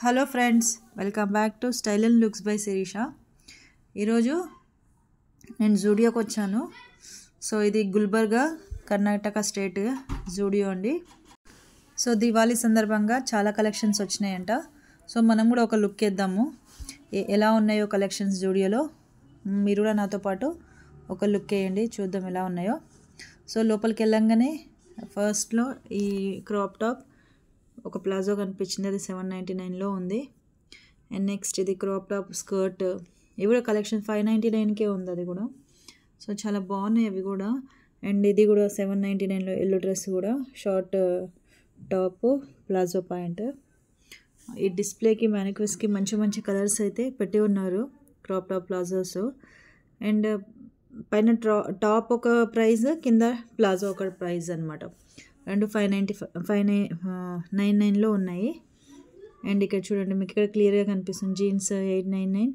Hello friends, welcome back to style and looks by Shirisha. ఈరోజు నేను జూడియోకి వచ్చాను. సో ఇది గుల్బర్గా, కర్ణాటక స్టేట్ జూడియో అండి. సో దివాళీ సందర్భంగా చాలా కలెక్షన్స్ వచ్చినాయంట. సో మనం కూడా ఒక లుక్ వేద్దాము, ఎలా ఉన్నాయో కలెక్షన్స్ జూడియోలో. మీరు కూడా నాతో పాటు ఒక లుక్ వేయండి, చూద్దాం ఎలా ఉన్నాయో. సో లోపలికి వెళ్ళంగానే ఫస్ట్లో ఈ క్రాప్ టాప్ ఒక ప్లాజో కనిపించింది, అది 799లో ఉంది. అండ్ నెక్స్ట్ ఇది క్రాప్ టాప్ స్కర్ట్, ఇవి కూడా కలెక్షన్ 599కే ఉంది అది కూడా. సో చాలా బాగున్నాయి అవి కూడా. అండ్ ఇది కూడా 799లో ఎల్లో డ్రెస్ కూడా, షార్ట్ టాప్ ప్లాజో ప్యాంట్. ఈ డిస్ప్లేకి మ్యానిక్విస్కి మంచి మంచి కలర్స్ అయితే పెట్టి ఉన్నారు, క్రాప్ టాప్ ప్లాజోస్. అండ్ పైన టాప్ ఒక ప్రైస్, కింద ప్లాజో ఒక ప్రైస్ అనమాట. రెండు 599లో ఉన్నాయి. అండ్ ఇక్కడ చూడండి, మీకు ఇక్కడ క్లియర్గా కనిపిస్తుంది జీన్స్ 899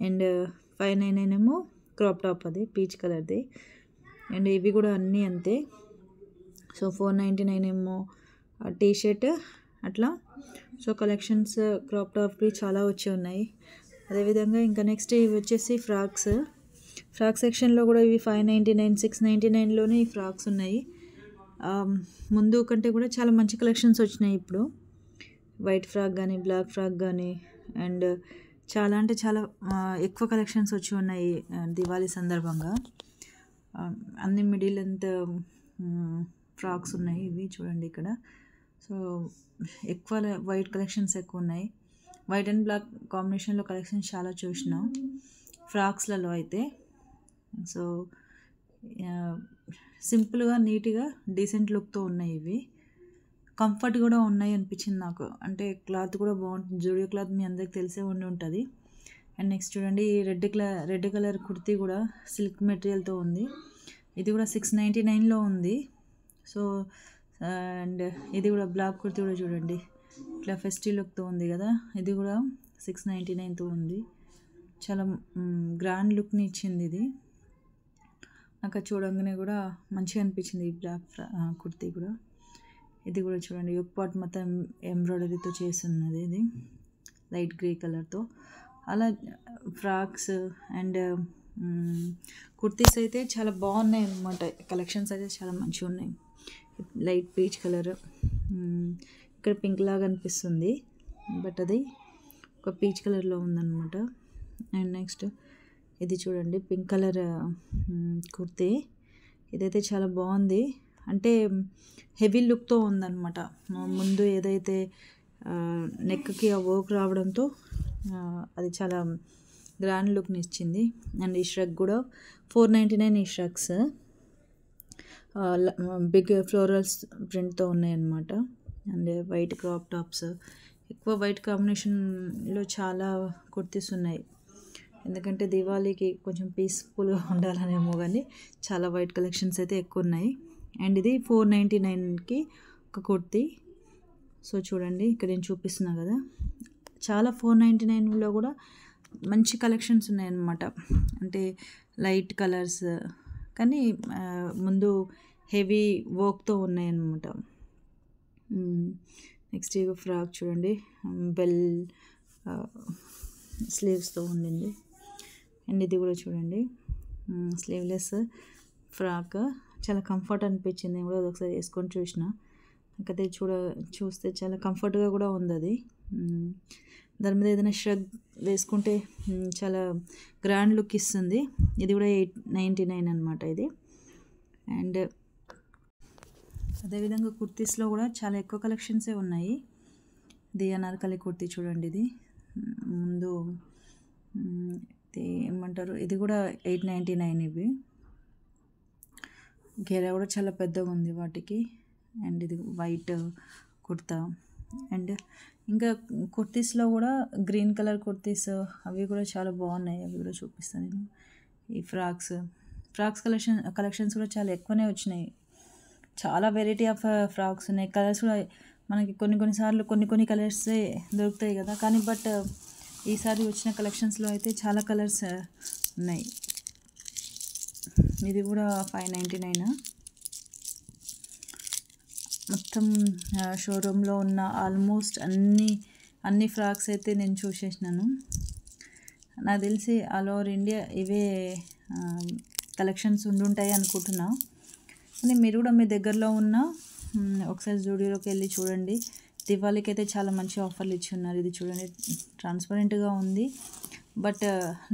అండ్ 599 ఏమో క్రాప్ టాప్, అది పీచ్ కలర్ది. అండ్ ఇవి కూడా అన్నీ అంతే. సో 499 ఏమో టీ షర్ట్ అట్లా. సో కలెక్షన్స్ క్రాప్ టాప్వి చాలా వచ్చి ఉన్నాయి. అదేవిధంగా ఇంకా నెక్స్ట్ ఇవి వచ్చేసి ఫ్రాక్ సెక్షన్లో కూడా ఇవి 599 699లోనే ఈ ఫ్రాక్స్ ఉన్నాయి. ముందు కంటే కూడా చాలా మంచి కలెక్షన్స్ వచ్చినాయి ఇప్పుడు. వైట్ ఫ్రాక్ కానీ, బ్లాక్ ఫ్రాక్ కానీ, అండ్ చాలా అంటే చాలా ఎక్కువ కలెక్షన్స్ వచ్చి ఉన్నాయి దివాళీ సందర్భంగా. అన్ని మిడిల్ లెంత్ ఫ్రాక్స్ ఉన్నాయి, ఇవి చూడండి ఇక్కడ. సో ఎక్కువ వైట్ కలెక్షన్స్ ఎక్కువ ఉన్నాయి. వైట్ అండ్ బ్లాక్ కాంబినేషన్లో కలెక్షన్స్ చాలా చూసినాం ఫ్రాక్స్లలో అయితే. సో సింపుల్గా, నీట్గా, డీసెంట్ లుక్తో ఉన్నాయి ఇవి. కంఫర్ట్ కూడా ఉన్నాయి అనిపించింది నాకు, అంటే క్లాత్ కూడా బాగుంటుంది. జూడియో క్లాత్ మీ అందరికి తెలిసే ఉండి ఉంటుంది. అండ్ నెక్స్ట్ చూడండి, ఈ రెడ్ కలర్ కుర్తీ కూడా సిల్క్ మెటీరియల్తో ఉంది. ఇది కూడా 699లో ఉంది. సో అండ్ ఇది కూడా బ్లాక్ కుర్తీ కూడా చూడండి, ఇట్లా ఫెస్టివ్ లుక్తో ఉంది కదా. ఇది కూడా 699తో ఉంది. చాలా గ్రాండ్ లుక్ని ఇచ్చింది ఇది. నాకు చూడంగానే కూడా మంచిగా అనిపించింది ఈ బ్లాక్ కుర్తీ కూడా. ఇది కూడా చూడండి, యోక్ పార్ట్ మొత్తం ఎంబ్రాయిడరీతో చేస్తున్నది, ఇది లైట్ గ్రే కలర్తో. అలా ఫ్రాక్స్ అండ్ కుర్తీస్ అయితే చాలా బాగున్నాయి అన్నమాట. కలెక్షన్స్ అయితే చాలా మంచిగా ఉన్నాయి. లైట్ పీచ్ కలర్, ఇక్కడ పింక్ లాగా అనిపిస్తుంది, బట్ అది ఒక పీచ్ కలర్లో ఉందన్నమాట. అండ్ నెక్స్ట్ ఇది చూడండి, పింక్ కలర్ కుర్తీ. ఇదైతే చాలా బాగుంది, అంటే హెవీ లుక్తో ఉందన్నమాట. ముందు ఏదైతే నెక్కి ఆ వర్క్ రావడంతో అది చాలా గ్రాండ్ లుక్ని ఇచ్చింది. అండ్ ఈ ష్రగ్ కూడా 499 ఈ ష్రగ్స్ బిగ్ ఫ్లోరల్స్ ప్రింట్తో ఉన్నాయన్నమాట. అండ్ వైట్ క్రాప్ టాప్స్, ఎక్కువ వైట్ కాంబినేషన్లో చాలా కుర్తీస్ ఉన్నాయి. ఎందుకంటే దివాళీకి కొంచెం పీస్ఫుల్గా ఉండాలనేమో, కానీ చాలా వైట్ కలెక్షన్స్ అయితే ఎక్కువ ఉన్నాయి. అండ్ ఇది 499కి ఒక కుర్తీ. సో చూడండి, ఇక్కడ నేను చూపిస్తున్నా కదా, చాలా 499లో కూడా మంచి కలెక్షన్స్ ఉన్నాయన్నమాట. అంటే లైట్ కలర్స్ కానీ ముందు హెవీ వర్క్తో ఉన్నాయన్నమాట. నెక్స్ట్ ఇక ఫ్రాక్ చూడండి, బెల్ స్లీవ్స్తో ఉండింది. అండ్ ఇది కూడా చూడండి, స్లీవ్లెస్ ఫ్రాక్, చాలా కంఫర్ట్ అనిపించింది. నేను కూడా ఒకసారి వేసుకొని చూసిన, నాకైతే చూస్తే చాలా కంఫర్ట్గా కూడా ఉంది అది. దాని మీద ఏదైనా ష్రగ్ వేసుకుంటే చాలా గ్రాండ్ లుక్ ఇస్తుంది. ఇది కూడా 899 అనమాట ఇది. అండ్ అదేవిధంగా కుర్తీస్లో కూడా చాలా ఎక్కువ కలెక్షన్సే ఉన్నాయి. ఇది అనార్కలి కుర్తీ చూడండి, ఇది ముందు ఇది ఏమంటారు, ఇది కూడా 899 ఇవి. గేరా కూడా చాలా పెద్దగా ఉంది వాటికి. అండ్ ఇది వైట్ కుర్తా. అండ్ ఇంకా కుర్తీస్లో కూడా గ్రీన్ కలర్ కుర్తీస్, అవి కూడా చాలా బాగున్నాయి, అవి కూడా చూపిస్తాను నేను. ఈ ఫ్రాక్స్ కలెక్షన్స్ కూడా చాలా ఎక్కువనే వచ్చినాయి. చాలా వెరైటీ ఆఫ్ ఫ్రాక్స్ ఉన్నాయి. కలర్స్ కూడా మనకి కొన్నిసార్లు కొన్ని కలర్సే దొరుకుతాయి కదా, కానీ బట్ ఈసారి వచ్చిన కలెక్షన్స్లో అయితే చాలా కలర్స్ ఉన్నాయి. ఇది కూడా 599. మొత్తం షోరూంలో ఉన్న ఆల్మోస్ట్ అన్ని అన్ని ఫ్రాక్స్ అయితే నేను చూసేసినాను. నాకు తెలిసి ఆల్ ఓవర్ ఇండియా ఇవే కలెక్షన్స్ ఉండుంటాయి అనుకుంటున్నా. కానీ మీరు కూడా మీ దగ్గరలో ఉన్న ఒకసారి జూడియోలోకి వెళ్ళి చూడండి. దివాళీకి అయితే చాలా మంచి ఆఫర్లు ఇచ్చి ఉన్నారు. ఇది చూడండి, ట్రాన్స్పరెంట్గా ఉంది, బట్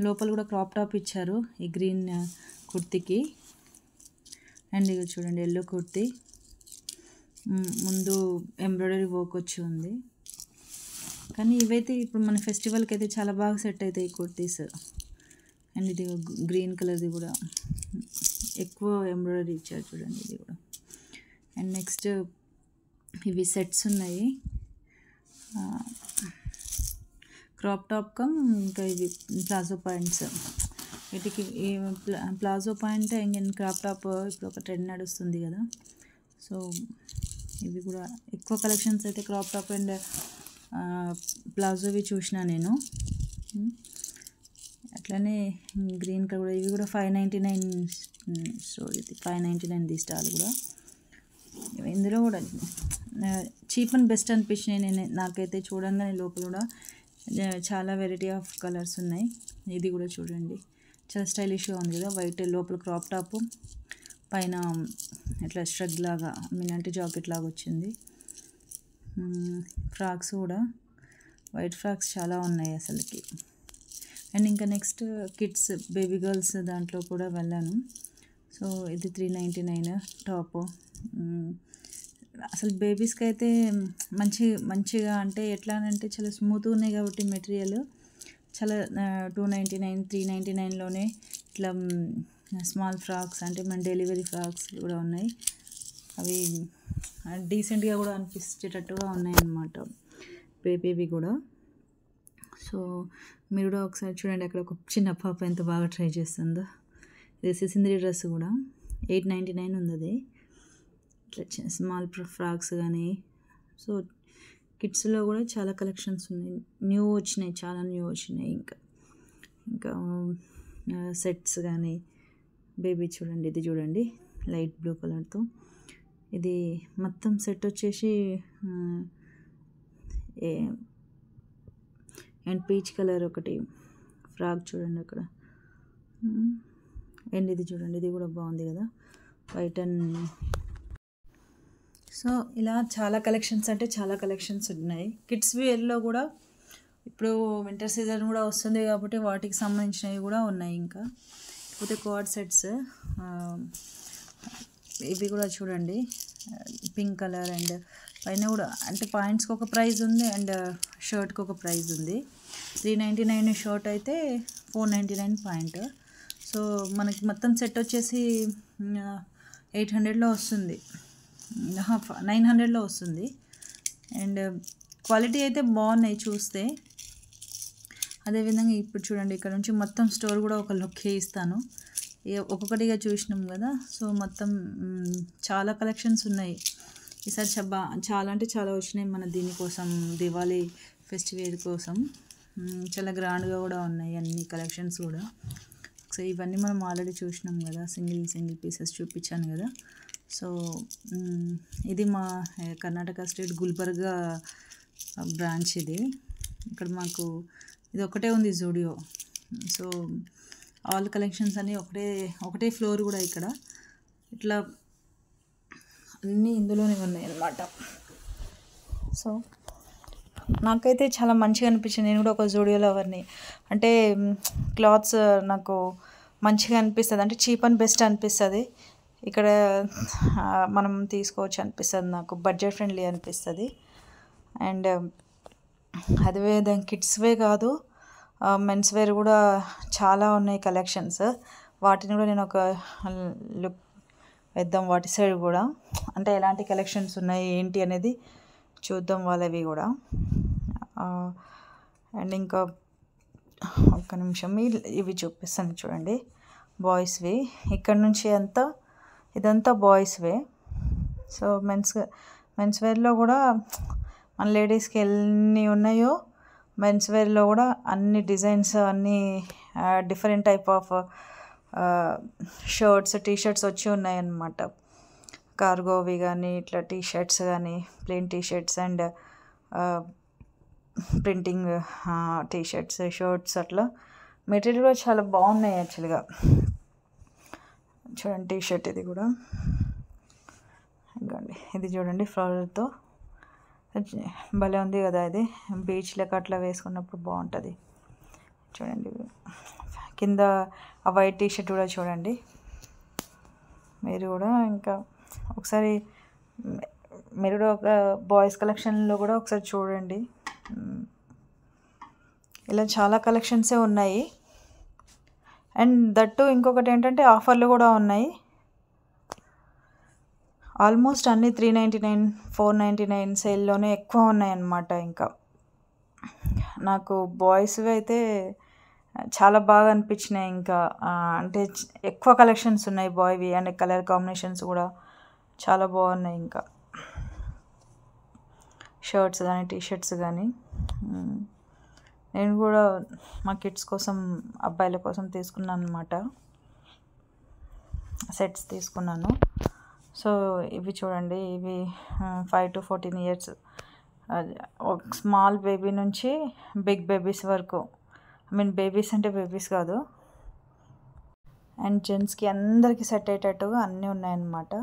లోపల కూడా క్రాప్ టాప్ ఇచ్చారు ఈ గ్రీన్ కుర్తీకి. అండ్ ఇది చూడండి, ఎల్లో కుర్తీ, ముందు ఎంబ్రాయిడరీ వర్క్ వచ్చి ఉంది. కానీ ఇవైతే ఇప్పుడు మన ఫెస్టివల్కి అయితే చాలా బాగా సెట్ అవుతాయి ఈ కుర్తీస్. అండ్ ఇది గ్రీన్ కలర్ది కూడా ఎక్కువ ఎంబ్రాయిడరీ ఇచ్చారు చూడండి, ఇది కూడా. అండ్ నెక్స్ట్ ఇవి సెట్స్ ఉన్నాయి, క్రాప్ టాప్ కమ్ ఇంకా ఇవి ప్లాజో పాయింట్స్. వీటికి ఈ ప్లాజో పాయింట్ ఇంకెన్ క్రాప్ టాప్ ఇప్పుడు ఒక ట్రెండ్ నడుస్తుంది కదా. సో ఇవి కూడా ఎక్కువ కలెక్షన్స్ అయితే క్రాప్ టాప్ అండ్ ప్లాజోవి చూసిన నేను. అట్లనే గ్రీన్ కలర్ కూడా, ఇవి కూడా 599. సో ఇది 599 స్టాల్ కూడా. ఇందులో కూడా చీప్ అండ్ బెస్ట్ అనిపించినాయి నాకైతే చూడంగానే. లోపల కూడా చాలా వెరైటీ ఆఫ్ కలర్స్ ఉన్నాయి. ఇది కూడా చూడండి, చాలా స్టైలిష్గా ఉంది కదా. వైట్ లోపల క్రాప్ టాప్, పైన ఇట్లా స్ట్రగ్ లాగా మినంటి జాకెట్ లాగా వచ్చింది. ఫ్రాక్స్ కూడా వైట్ ఫ్రాక్స్ చాలా ఉన్నాయి అసలుకి. అండ్ ఇంకా నెక్స్ట్ కిడ్స్ బేబీ గర్ల్స్ దాంట్లో కూడా వెళ్ళాను. సో ఇది 399 టాప్. అసలు బేబీస్కి అయితే మంచిగా అంటే ఎట్లా అంటే చాలా స్మూత్గా ఉన్నాయి కాబట్టి మెటీరియల్ చాలా 299, 399లోనే ఇట్లా స్మాల్ ఫ్రాక్స్ అంటే మన డెలివరీ ఫ్రాక్స్ కూడా ఉన్నాయి. అవి డీసెంట్గా కూడా అనిపించేటట్టుగా ఉన్నాయి అన్నమాట బేబీవి కూడా. సో మీరు కూడా ఒకసారి చూడండి, అక్కడ ఒక చిన్న పాప ఎంత బాగా ట్రై చేస్తుందో. ఇది సిసింద్రి డ్రెస్ కూడా 899 ఉంది. అది ఇట్లా స్మాల్ ఫ్రాక్స్ కానీ. సో కిడ్స్లో కూడా చాలా కలెక్షన్స్ ఉన్నాయి, న్యూ వచ్చినాయి, చాలా న్యూ వచ్చినాయి. ఇంకా సెట్స్ కానీ. బేబీ చూడండి, ఇది చూడండి లైట్ బ్లూ కలర్తో. ఇది మొత్తం సెట్ వచ్చేసి అండ్ పీచ్ కలర్ ఒకటి ఫ్రాక్ చూడండి అక్కడ. అండ్ ఇది చూడండి, ఇది కూడా బాగుంది కదా, వైట్ అండ్. సో ఇలా చాలా కలెక్షన్స్ అంటే చాలా కలెక్షన్స్ ఉన్నాయి. కిడ్స్ వేర్లో కూడా ఇప్పుడు వింటర్ సీజన్ కూడా వస్తుంది కాబట్టి వాటికి సంబంధించినవి కూడా ఉన్నాయి. ఇంకా పోతే కోడ్ సెట్స్ ఇవి కూడా చూడండి, పింక్ కలర్. అండ్ పైన కూడా అంటే పాయింట్స్కి ఒక ప్రైస్ ఉంది అండ్ షర్ట్కి ఒక ప్రైస్ ఉంది. 399 షర్ట్ అయితే 499 పాయింట్. సో మనకి మొత్తం సెట్ వచ్చేసి 800లో వస్తుంది, 900లో వస్తుంది. అండ్ క్వాలిటీ అయితే బాగున్నాయి చూస్తే. అదేవిధంగా ఇప్పుడు చూడండి, ఇక్కడ నుంచి మొత్తం స్టోర్ కూడా ఒక లుక్ ఇస్తాను. ఒక్కొక్కటిగా చూసినాం కదా. సో మొత్తం చాలా కలెక్షన్స్ ఉన్నాయి ఈసారి. చాలా అంటే చాలా వచ్చినాయి మన దీనికోసం, దివాళీ ఫెస్టివల్ కోసం. చాలా గ్రాండ్గా కూడా ఉన్నాయి అన్ని కలెక్షన్స్ కూడా. సో ఇవన్నీ మనం ఆల్రెడీ చూసినాం కదా, సింగిల్ పీసెస్ చూపించాను కదా. సో ఇది మా కర్ణాటక స్టేట్ గుల్బర్గా బ్రాంచ్. ఇది ఇక్కడ మాకు ఇది ఒకటే ఉంది జూడియో. సో ఆల్ కలెక్షన్స్ అన్నీ ఒకటే ఫ్లోర్ కూడా ఇక్కడ. ఇట్లా అన్నీ ఇందులోనే ఉన్నాయి అన్నమాట. సో నాకైతే చాలా మంచిగా అనిపించింది. నేను కూడా ఒక జూడియో లవర్ని. అంటే క్లాత్స్ నాకు మంచిగా అనిపిస్తుంది, అంటే చీప్ అండ్ బెస్ట్ అనిపిస్తుంది. ఇక్కడ మనం తీసుకోవచ్చు అనిపిస్తుంది, నాకు బడ్జెట్ ఫ్రెండ్లీ అనిపిస్తుంది. అండ్ అదే దాని కిడ్స్వే కాదు, మెన్స్ వేర్ కూడా చాలా ఉన్నాయి కలెక్షన్స్. వాటిని కూడా నేను ఒక లుక్ వేద్దాం వాటి సైడ్ కూడా, అంటే ఎలాంటి కలెక్షన్స్ ఉన్నాయి ఏంటి అనేది చూద్దాం వాళ్ళవి కూడా. అండ్ ఇంకా ఒక్క నిమిషం ఇవి చూపిస్తాను చూడండి, బాయ్స్వి. ఇక్కడ నుంచి ఇదంతా బాయ్స్వే. సో మెన్స్ వేర్లో కూడా మన లేడీస్కి ఎన్ని ఉన్నాయో మెన్స్ వేర్లో కూడా అన్ని డిజైన్స్, అన్ని different type of shirts, t-shirts వచ్చి ఉన్నాయన్నమాట. కార్గోవి కానీ ఇట్లా టీషర్ట్స్ కానీ, plain t-shirts and printing t-shirts, shirts అట్లా మెటీరియల్ కూడా చాలా బాగున్నాయి యాక్చువల్గా. చూడండి టీ షర్ట్ ఇది కూడా, ఇంకోండి ఇది చూడండి ఫ్లవర్తో భలే ఉంది కదా. ఇది బీచ్లకు అట్లా వేసుకున్నప్పుడు బాగుంటుంది. చూడండి కింద ఆ వైట్ టీ షర్ట్ కూడా చూడండి. మీరు కూడా ఇంకా ఒకసారి మీరు కూడా ఒక బాయ్స్ కలెక్షన్లో కూడా ఒకసారి చూడండి. ఇలా చాలా కలెక్షన్సే ఉన్నాయి. అండ్ దట్టు ఇంకొకటి ఏంటంటే ఆఫర్లు కూడా ఉన్నాయి. ఆల్మోస్ట్ అన్నీ 399, 499 సేల్లోనే ఎక్కువ ఉన్నాయన్నమాట. ఇంకా నాకు బాయ్స్వి అయితే చాలా బాగా అనిపించినాయి. ఇంకా అంటే ఎక్కువ కలెక్షన్స్ ఉన్నాయి బాయ్వి, అండ్ కలర్ కాంబినేషన్స్ కూడా చాలా బాగున్నాయి. ఇంకా షర్ట్స్ కానీ టీ షర్ట్స్ కానీ నేను కూడా మా కిడ్స్ కోసం, అబ్బాయిల కోసం తీసుకున్నాను అనమాట. సెట్స్ తీసుకున్నాను. సో ఇవి చూడండి, ఇవి 5 to 14 years స్మాల్ బేబీ నుంచి బిగ్ బేబీస్ వరకు. ఐ మీన్ బేబీస్ అంటే బేబీస్ కాదు, అండ్ జెంట్స్కి అందరికీ సెట్ అయ్యేటట్టుగా అన్నీ ఉన్నాయన్నమాట.